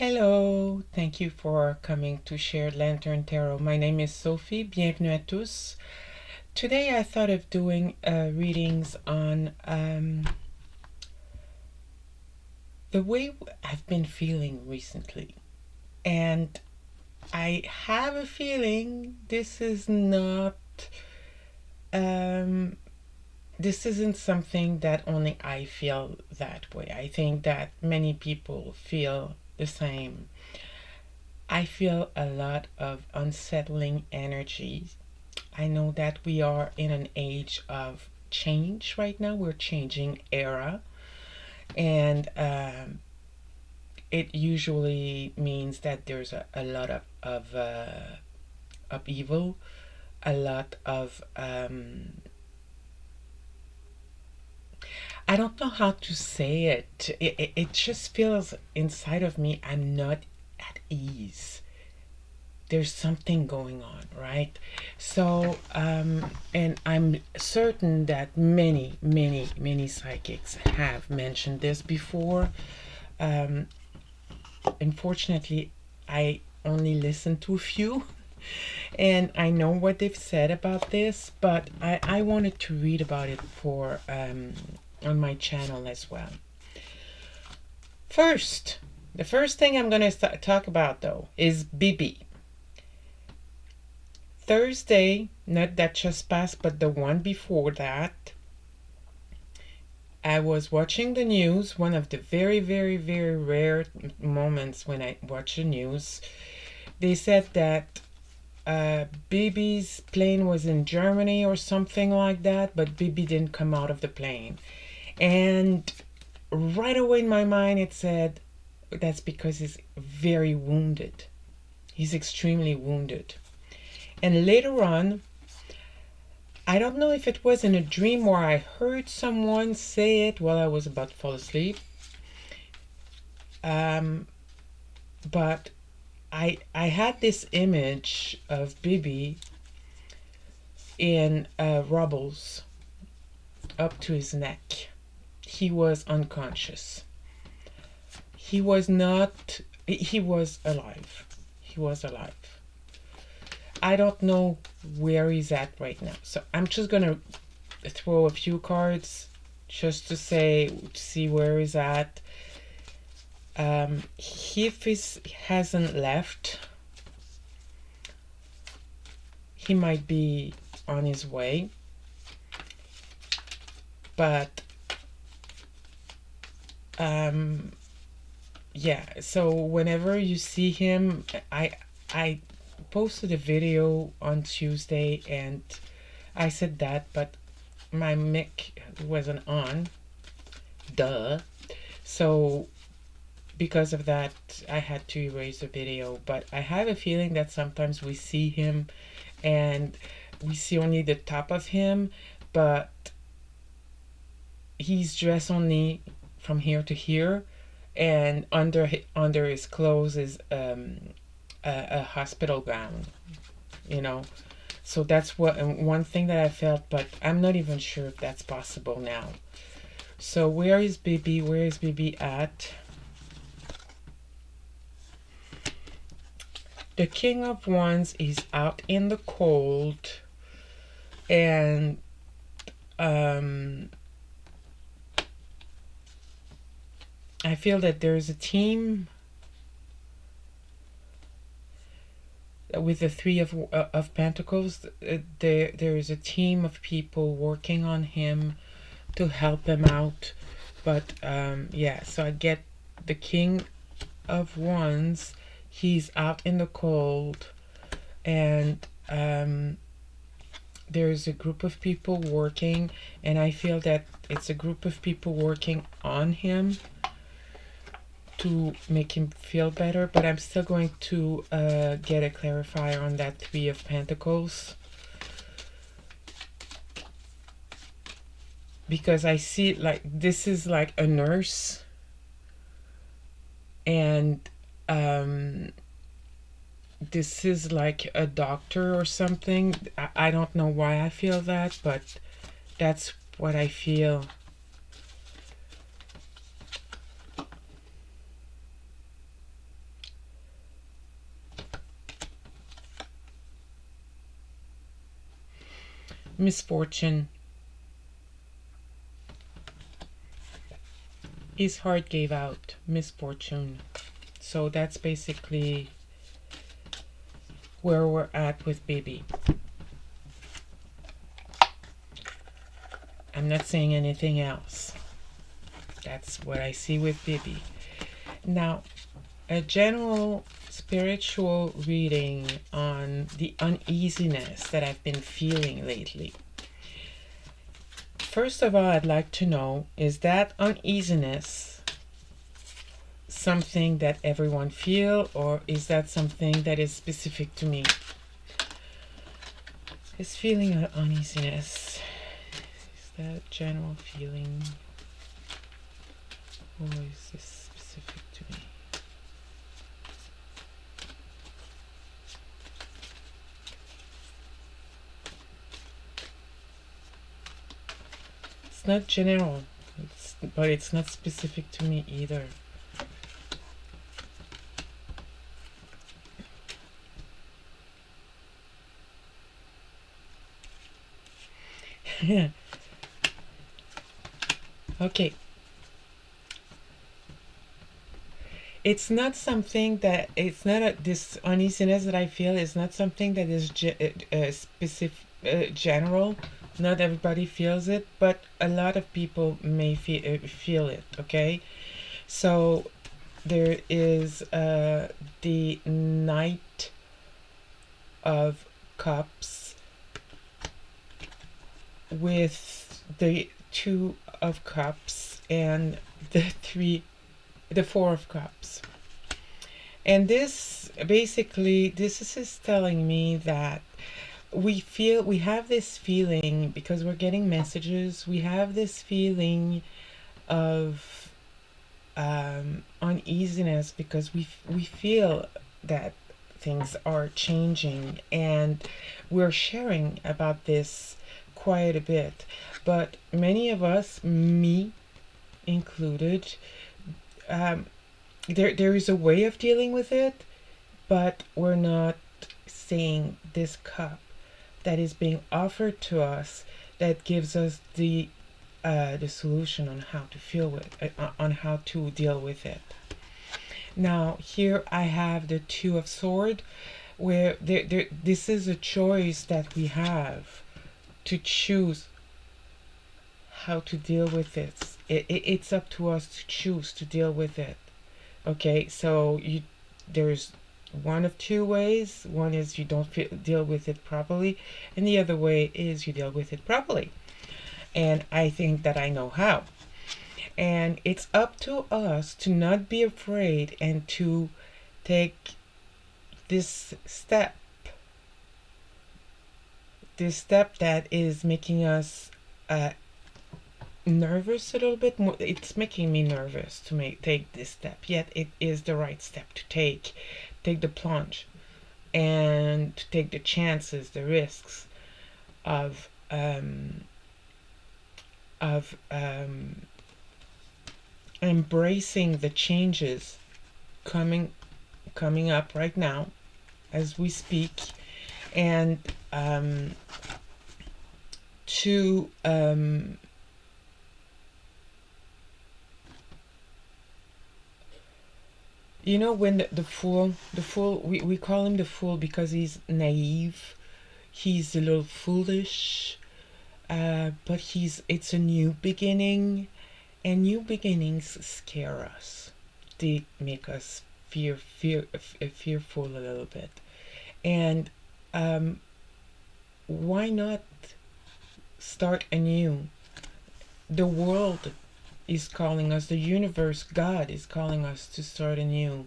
Hello, thank you for coming to Shared Lantern Tarot. My name is Sophie. Bienvenue à tous. Today I thought of doing readings on the way I've been feeling recently. And I have a feeling this isn't something that only I feel that way. I think that many people feel the same. I feel a lot of unsettling energies. I know that we are in an age of change right now. We're changing era, and it usually means that there's a lot of evil, a lot of I don't know how to say it. It just feels inside of me I'm not at ease. There's something going on, right? So, and I'm certain that many psychics have mentioned this before. Um, Unfortunately, I only listened to a few, and I know what they've said about this, but I wanted to read about it for on my channel as well. First, the first thing I'm going to talk about though is Bibi. Thursday, not that just passed, but the one before that, I was watching the news, one of the very rare moments when I watch the news. They said that Bibi's plane was in Germany or something like that, but Bibi didn't come out of the plane. And right away in my mind it said that's because he's very wounded. He's extremely wounded. And later on, I don't know if it was in a dream or I heard someone say it while I was about to fall asleep. But I had this image of Bibi in rubbles up to his neck. He was unconscious. He was not, he was alive. He was alive. I don't know where he's at right now. So I'm just going to throw a few cards just to see where he's at. If he hasn't left, he might be on his way. But yeah, so whenever you see him, I posted a video on Tuesday and I said that, but my mic wasn't on. Duh. So because of that, I had to erase the video. But I have a feeling that sometimes we see him and we see only the top of him, but he's dressed only from here to here, and under his clothes is a hospital gown, you know. So that's one thing that I felt, but I'm not even sure if that's possible now. So where is Bibi? Where is Bibi at? The King of Wands is out in the cold, and I feel that there's a team with the Three of Pentacles. There is a team of people working on him to help him out. But yeah, so I get the King of Wands. He's out in the cold, and there's a group of people working, and I feel that it's a group of people working on him to make him feel better. But I'm still going to get a clarifier on that Three of Pentacles, because I see it like this is like a nurse, and this is like a doctor or something. I don't know why I feel that, but that's what I feel. misfortune. His heart gave out. Misfortune. So that's basically where we're at with baby. I'm not saying anything else. That's what I see with baby. Now, a general spiritual reading on the uneasiness that I've been feeling lately. First of all, I'd like to know, is that uneasiness something that everyone feel, or is that something that is specific to me? This feeling of uneasiness, is that a general feeling, or is this specific to me? It's not general, but it's not specific to me either. Okay. It's not something that, it's not this uneasiness that I feel is not something that is specific, general. Not everybody feels it, but a lot of people may feel it. Okay, so there is the Knight of Cups with the Two of Cups and the Four of Cups. And this basically, this is telling me that we have this feeling, because we're getting messages, we have this feeling of uneasiness because we feel that things are changing, and we're sharing about this quite a bit. But many of us, me included, there is a way of dealing with it, but we're not seeing this cup that is being offered to us that gives us the solution on how to feel with on how to deal with it. Now here I have the Two of Swords, where this is a choice that we have to choose how to deal with it. It's up to us to choose to deal with it. Okay, so there's one of two ways. One is you don't deal with it properly, and the other way is you deal with it properly. And I think that I know how. And it's up to us to not be afraid and to take this step that is making us nervous a little bit more. It's making me nervous to take this step, yet it is the right step to take the plunge and to take the chances, the risks of embracing the changes coming up right now as we speak, and to you know, when the fool, we call him the fool because he's naive, he's a little foolish, but it's a new beginning, and new beginnings scare us. They make us fearful a little bit. And why not start anew? The world is calling us, the universe, God is calling us to start anew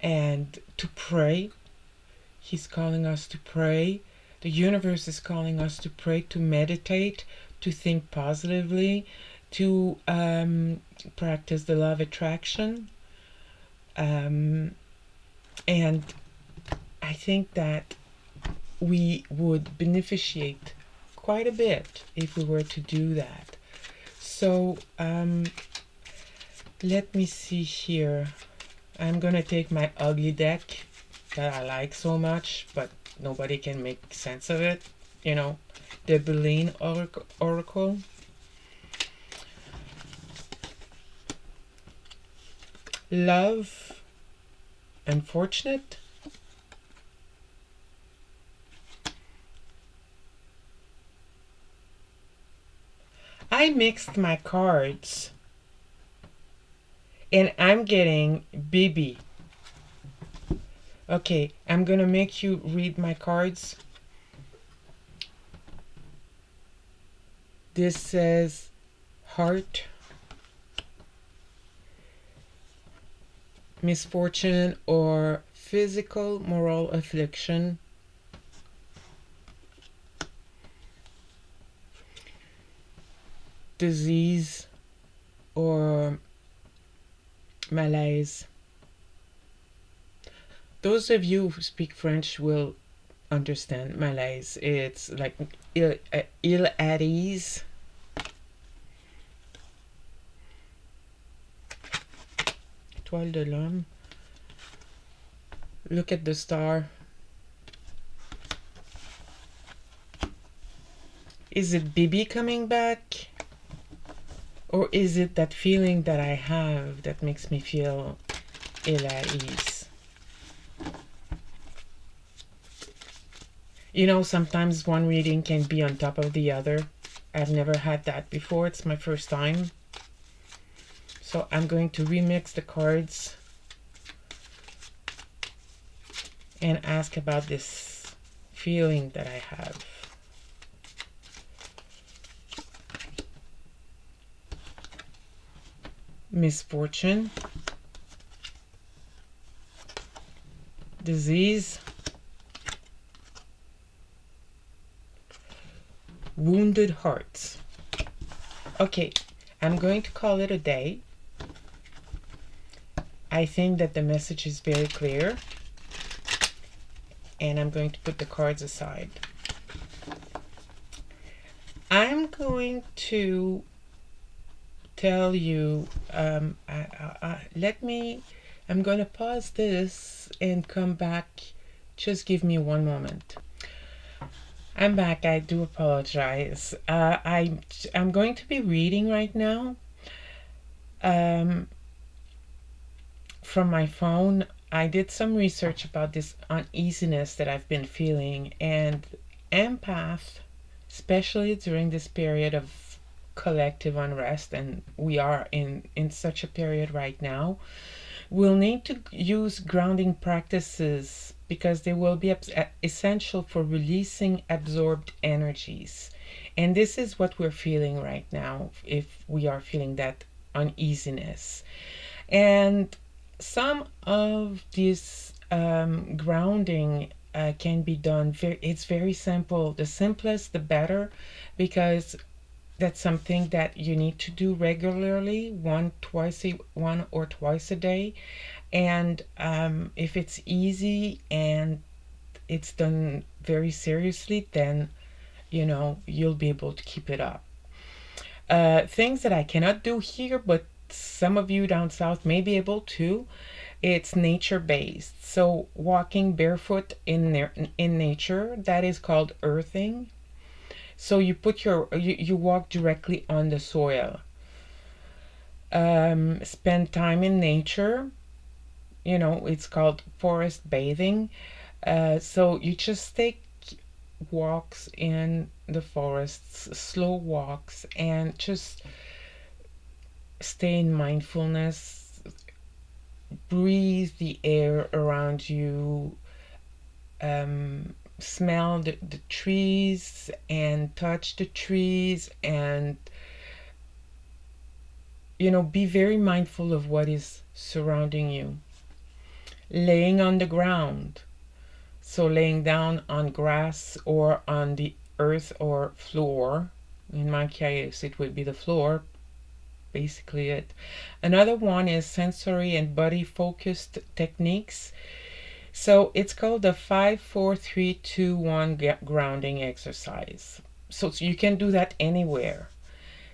and to pray. He's calling us to pray. The universe is calling us to pray, to meditate, to think positively, to practice the law of attraction. And I think that we would beneficiate quite a bit if we were to do that. So let me see here. I'm gonna take my ugly deck that I like so much, but nobody can make sense of it, you know. the Belen Oracle. Love, unfortunate. I mixed my cards and I'm getting Bibi. Okay, I'm gonna make you read my cards. This says heart, misfortune or physical moral affliction, disease or malaise. Those of you who speak French will understand malaise. It's like ill at ease. Toile de l'homme. Look at the star. Is it Bibi coming back? Or is it that feeling that I have that makes me feel ill at ease? You know, sometimes one reading can be on top of the other. I've never had that before. It's my first time. So I'm going to remix the cards and ask about this feeling that I have. Misfortune, disease, wounded hearts. Okay, I'm going to call it a day. I think that the message is very clear, and I'm going to put the cards aside. I'm going to tell you, I'm going to pause this and come back. Just give me one moment. I'm back. I do apologize. I'm going to be reading right now from my phone. I did some research about this uneasiness that I've been feeling, and empath, especially during this period of collective unrest, and we are in such a period right now, will need to use grounding practices because they will be essential for releasing absorbed energies. And this is what we're feeling right now if we are feeling that uneasiness. And some of this grounding can be done. It's very simple. The simplest, the better, because that's something that you need to do regularly, one or twice a day. And if it's easy and it's done very seriously, then you'll be able to keep it up. Things that I cannot do here, but some of you down south may be able to. It's nature based. So walking barefoot in nature, that is called earthing. So you put you walk directly on the soil. Spend time in nature. It's called forest bathing. So you just take walks in the forests, slow walks, and just stay in mindfulness. Breathe the air around you. Smell the trees and touch the trees, and be very mindful of what is surrounding you. Laying on the ground, so laying down on grass or on the earth or floor. In my case it would be the floor, basically it. Another one is sensory and body focused techniques. So it's called the 5-4-3-2-1 grounding exercise. So you can do that anywhere.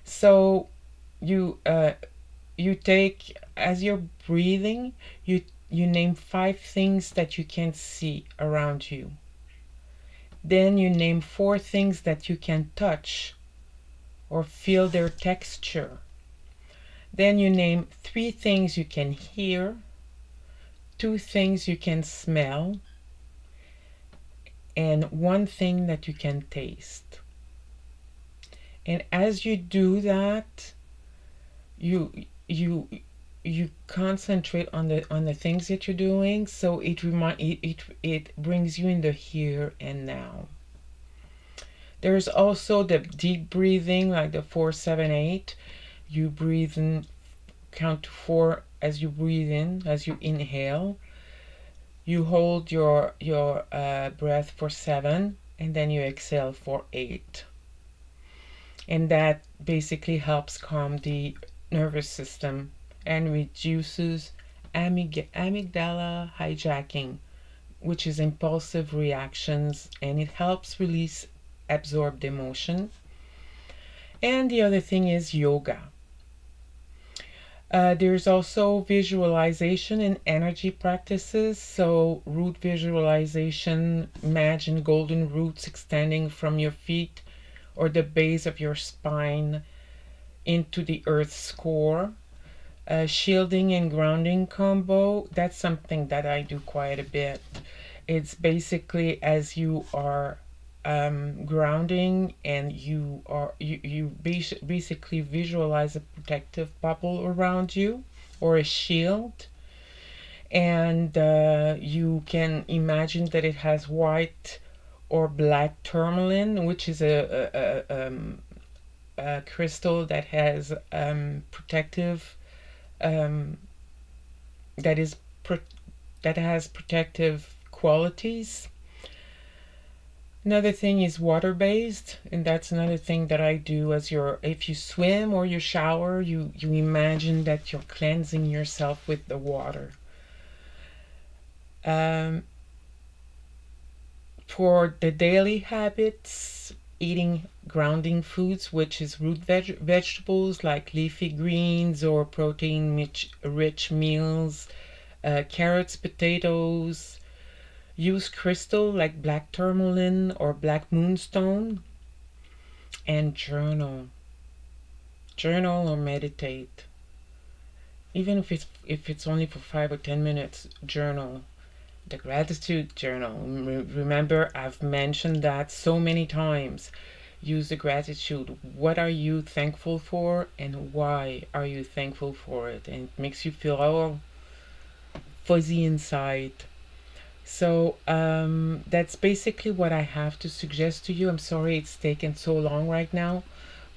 So you take, as you're breathing, you name 5 things that you can see around you, Then you name 4 things that you can touch or feel their texture. Then you name 3 things you can hear, 2 things you can smell, and 1 thing that you can taste. And as you do that, you you you concentrate on the things that you're doing, so it brings you in the here and now. There's also the deep breathing, like the 4-7-8. You breathe in, count to 4 as you breathe in. As you inhale, you hold your breath for 7, and then you exhale for 8. And that basically helps calm the nervous system and reduces amygdala hijacking, which is impulsive reactions, and it helps release absorbed emotion. And the other thing is yoga. There's also visualization and energy practices. So root visualization, imagine golden roots extending from your feet or the base of your spine into the earth's core. Shielding and grounding combo, that's something that I do quite a bit. It's basically as you are grounding, and you basically visualize a protective bubble around you or a shield, and you can imagine that it has white or black tourmaline, which is a crystal that has protective that is that has protective qualities. Another thing is water based, and that's another thing that I do. If you swim or you shower, you imagine that you're cleansing yourself with the water. For the daily habits, eating grounding foods, which is root vegetables like leafy greens or protein rich meals, carrots, potatoes. Use crystal like black tourmaline or black moonstone, and journal. Journal or meditate. Even if it's only for 5 or 10 minutes, journal. The gratitude journal. Remember, I've mentioned that so many times. Use the gratitude. What are you thankful for, and why are you thankful for it? And it makes you feel all fuzzy inside. So that's basically what I have to suggest to you. I'm sorry it's taken so long right now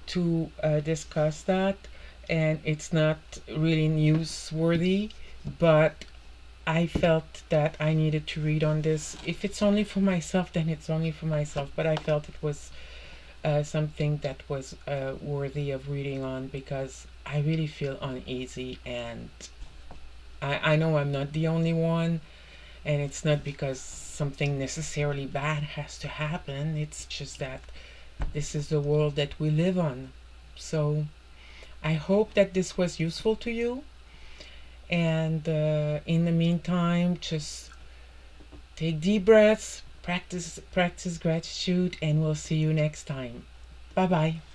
to discuss that, and it's not really newsworthy, but I felt that I needed to read on this. If it's only for myself, then it's only for myself, but I felt it was something that was worthy of reading on, because I really feel uneasy, and I know I'm not the only one. And it's not because something necessarily bad has to happen. It's just that this is the world that we live on. So I hope that this was useful to you. And in the meantime, just take deep breaths, practice gratitude, and we'll see you next time. Bye bye.